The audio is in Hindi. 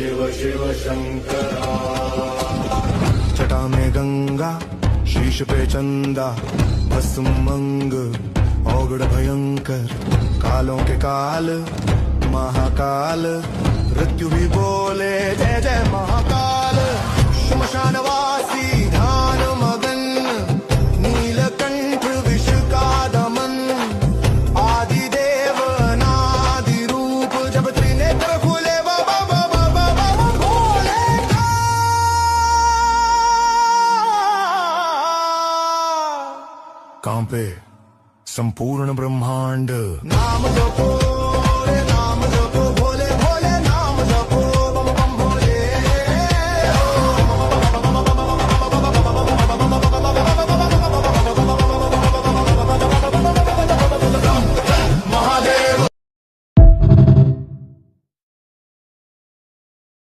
शिव शिव शंकरा। जटा में गंगा शीश पे चंदा भस्मंग औगड़ भयंकर कालों के काल महाकाल मृत्यु भी बोले जय जय महाकाल। श्मशानवासी ध्यान मगन नीलकंठ विष का दमन आदि देव अनादि रूप जब त्रिनेत्र खुले बाबा बाबा बाबा भोले का कांपे संपूर्ण ब्रह्मांड नाम जपो